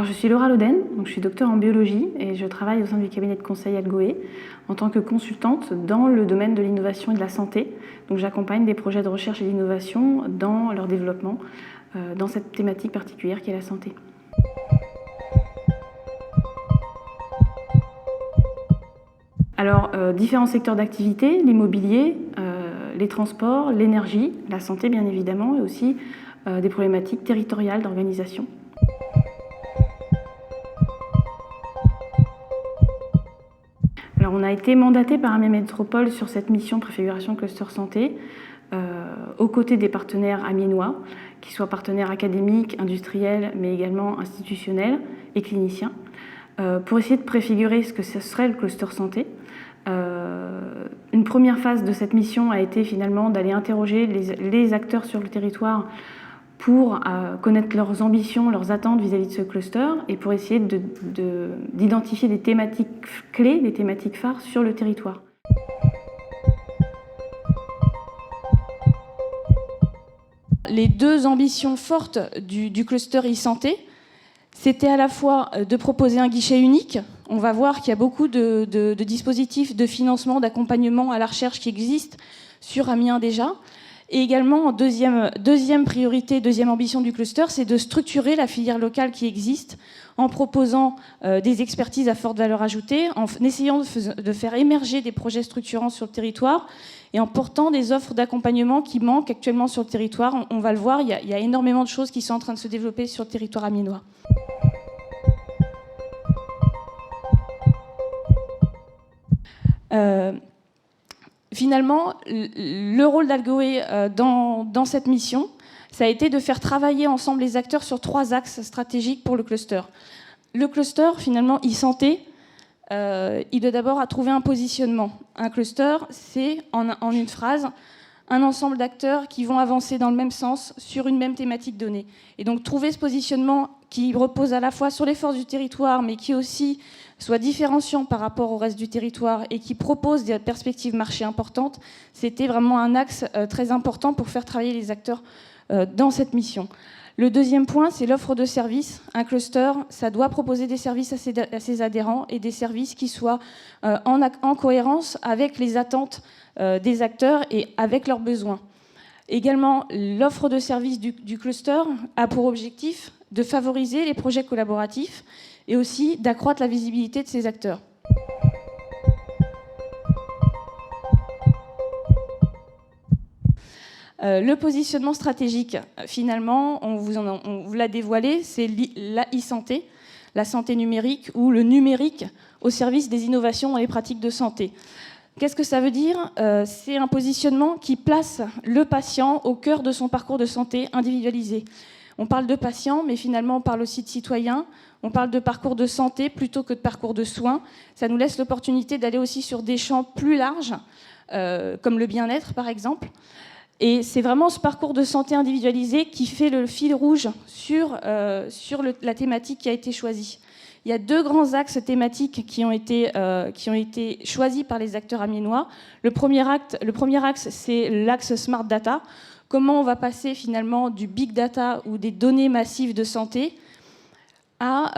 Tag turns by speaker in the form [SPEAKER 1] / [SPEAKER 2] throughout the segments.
[SPEAKER 1] Alors, je suis Laura Loden, donc je suis docteure en biologie et je travaille au sein du cabinet de conseil Algoé en tant que consultante dans le domaine de l'innovation et de la santé. Donc, j'accompagne des projets de recherche et d'innovation dans leur développement dans cette thématique particulière qui est la santé. Alors, différents secteurs d'activité, l'immobilier, les transports, l'énergie, la santé bien évidemment, et aussi des problématiques territoriales d'organisation. Alors, on a été mandaté par Amiens Métropole sur cette mission préfiguration cluster santé, aux côtés des partenaires amiénois, qui soient partenaires académiques, industriels, mais également institutionnels et cliniciens, pour essayer de préfigurer ce que ce serait le cluster santé. Une première phase de cette mission a été finalement d'aller interroger les acteurs sur le territoire pour connaître leurs ambitions, leurs attentes vis-à-vis de ce cluster et pour essayer d'identifier des thématiques clés, des thématiques phares sur le territoire.
[SPEAKER 2] Les deux ambitions fortes du cluster e-santé, c'était à la fois de proposer un guichet unique. On va voir qu'il y a beaucoup de dispositifs de financement, d'accompagnement à la recherche qui existent sur Amiens déjà. Et également, deuxième priorité, deuxième ambition du cluster, c'est de structurer la filière locale qui existe en proposant des expertises à forte valeur ajoutée, en essayant de faire émerger des projets structurants sur le territoire et en portant des offres d'accompagnement qui manquent actuellement sur le territoire. On va le voir, il y a énormément de choses qui sont en train de se développer sur le territoire amiénois. Finalement, le rôle d'Algoé dans cette mission, ça a été de faire travailler ensemble les acteurs sur 3 axes stratégiques pour le cluster. Le cluster, finalement, e-santé, il doit d'abord trouver un positionnement. Un cluster, c'est, en une phrase, un ensemble d'acteurs qui vont avancer dans le même sens sur une même thématique donnée. Et donc, trouver ce positionnement qui repose à la fois sur les forces du territoire, mais qui aussi soit différenciant par rapport au reste du territoire et qui propose des perspectives marché importantes, c'était vraiment un axe très important pour faire travailler les acteurs dans cette mission. Le deuxième point, c'est l'offre de services. Un cluster, ça doit proposer des services à ses adhérents et des services qui soient en cohérence avec les attentes des acteurs et avec leurs besoins. Également, l'offre de services du cluster a pour objectif de favoriser les projets collaboratifs et aussi d'accroître la visibilité de ces acteurs. Le positionnement stratégique, finalement, on vous l'a dévoilé, c'est la e-santé, la santé numérique ou le numérique au service des innovations dans les pratiques de santé. Qu'est-ce que ça veut dire ? C'est un positionnement qui place le patient au cœur de son parcours de santé individualisé. On parle de patient, mais finalement on parle aussi de citoyen. On parle de parcours de santé plutôt que de parcours de soins. Ça nous laisse l'opportunité d'aller aussi sur des champs plus larges, comme le bien-être par exemple. Et c'est vraiment ce parcours de santé individualisé qui fait le fil rouge sur la thématique qui a été choisie. Il y a 2 grands axes thématiques qui ont été choisis par les acteurs amiénois. Le premier axe, c'est l'axe Smart Data. Comment on va passer finalement du big data ou des données massives de santé à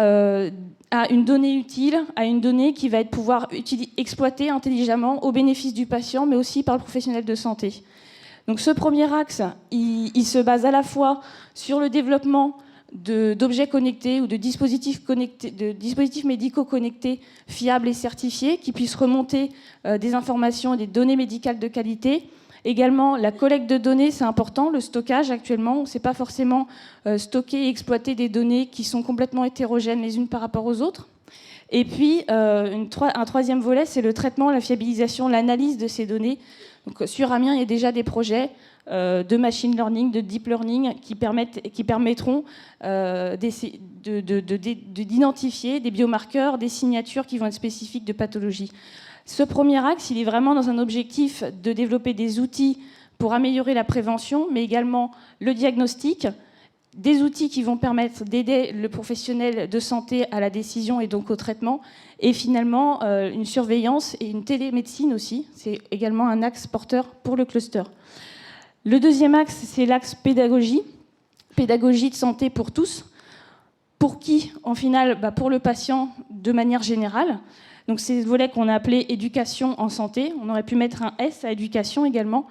[SPEAKER 2] une donnée utile, à une donnée qui va être pouvoir exploiter intelligemment au bénéfice du patient, mais aussi par le professionnel de santé. Donc ce premier axe, il se base à la fois sur le développement d'objets connectés ou de dispositifs médicaux connectés fiables et certifiés qui puissent remonter des informations et des données médicales de qualité. Également, la collecte de données, c'est important. Le stockage, actuellement, on ne sait pas forcément stocker et exploiter des données qui sont complètement hétérogènes les unes par rapport aux autres. Et puis, un troisième volet, c'est le traitement, la fiabilisation, l'analyse de ces données. Donc, sur Amiens, il y a déjà des projets de machine learning, de deep learning qui permettront d'identifier des biomarqueurs, des signatures qui vont être spécifiques de pathologie. Ce premier axe, il est vraiment dans un objectif de développer des outils pour améliorer la prévention, mais également le diagnostic, des outils qui vont permettre d'aider le professionnel de santé à la décision et donc au traitement, et finalement une surveillance et une télémédecine aussi. C'est également un axe porteur pour le cluster. Le deuxième axe, c'est l'axe pédagogie de santé pour tous. Pour qui, en final? Pour le patient de manière générale. Donc c'est ce volet qu'on a appelé éducation en santé. On aurait pu mettre un S à éducation également.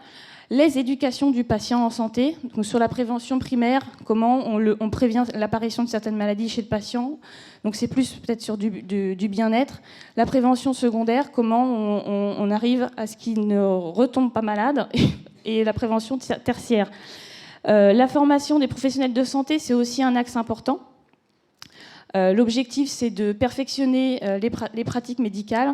[SPEAKER 2] Les éducations du patient en santé, donc sur la prévention primaire, comment on prévient l'apparition de certaines maladies chez le patient. Donc c'est plus peut-être sur du bien-être. La prévention secondaire, comment on arrive à ce qu'il ne retombe pas malade. Et la prévention tertiaire. La formation des professionnels de santé, c'est aussi un axe important. L'objectif, c'est de perfectionner les pratiques médicales.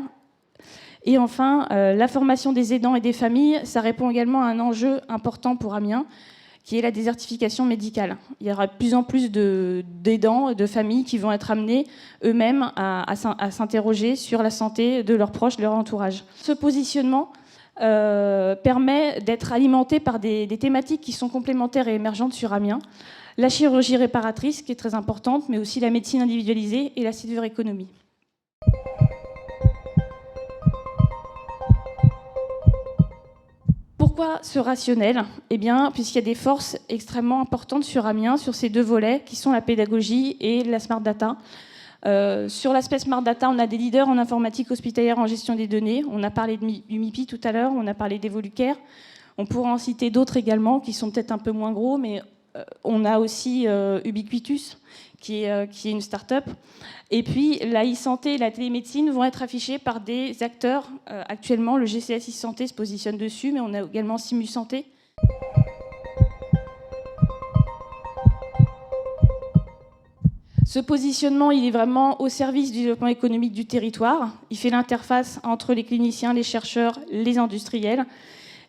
[SPEAKER 2] Et enfin, la formation des aidants et des familles, ça répond également à un enjeu important pour Amiens, qui est la désertification médicale. Il y aura de plus en plus d'aidants et de familles qui vont être amenés eux-mêmes à s'interroger sur la santé de leurs proches, de leur entourage. Ce positionnement permet d'être alimenté par des thématiques qui sont complémentaires et émergentes sur Amiens. La chirurgie réparatrice, qui est très importante, mais aussi la médecine individualisée et la silver economy. Pourquoi ce rationnel? Eh bien, puisqu'il y a des forces extrêmement importantes sur Amiens, sur ces deux volets, qui sont la pédagogie et la smart data. Sur l'aspect smart data, on a des leaders en informatique hospitalière en gestion des données. On a parlé du MIPI tout à l'heure, on a parlé d'Evolucare. On pourra en citer d'autres également, qui sont peut-être un peu moins gros, mais on a aussi Ubiquitus, qui est une start-up. Et puis, la e-santé et la télémédecine vont être affichées par des acteurs. Actuellement, le GCS e-santé se positionne dessus, mais on a également Simu Santé. Ce positionnement, il est vraiment au service du développement économique du territoire. Il fait l'interface entre les cliniciens, les chercheurs, les industriels.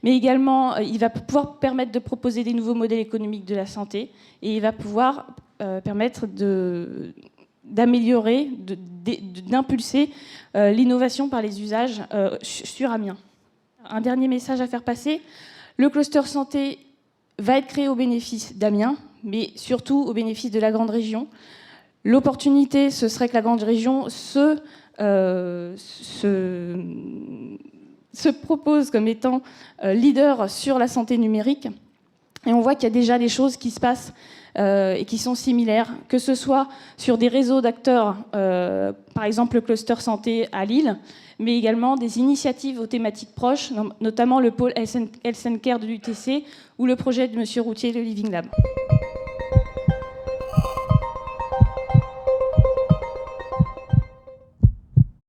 [SPEAKER 2] Mais également, il va pouvoir permettre de proposer des nouveaux modèles économiques de la santé et il va pouvoir permettre d'améliorer, d'impulser l'innovation par les usages sur Amiens. Un dernier message à faire passer, le cluster santé va être créé au bénéfice d'Amiens, mais surtout au bénéfice de la grande région. L'opportunité, ce serait que la grande région se propose comme étant leader sur la santé numérique. Et on voit qu'il y a déjà des choses qui se passent et qui sont similaires, que ce soit sur des réseaux d'acteurs, par exemple le cluster santé à Lille, mais également des initiatives aux thématiques proches, notamment le pôle Health and Care de l'UTC ou le projet de Monsieur Routier, le Living Lab.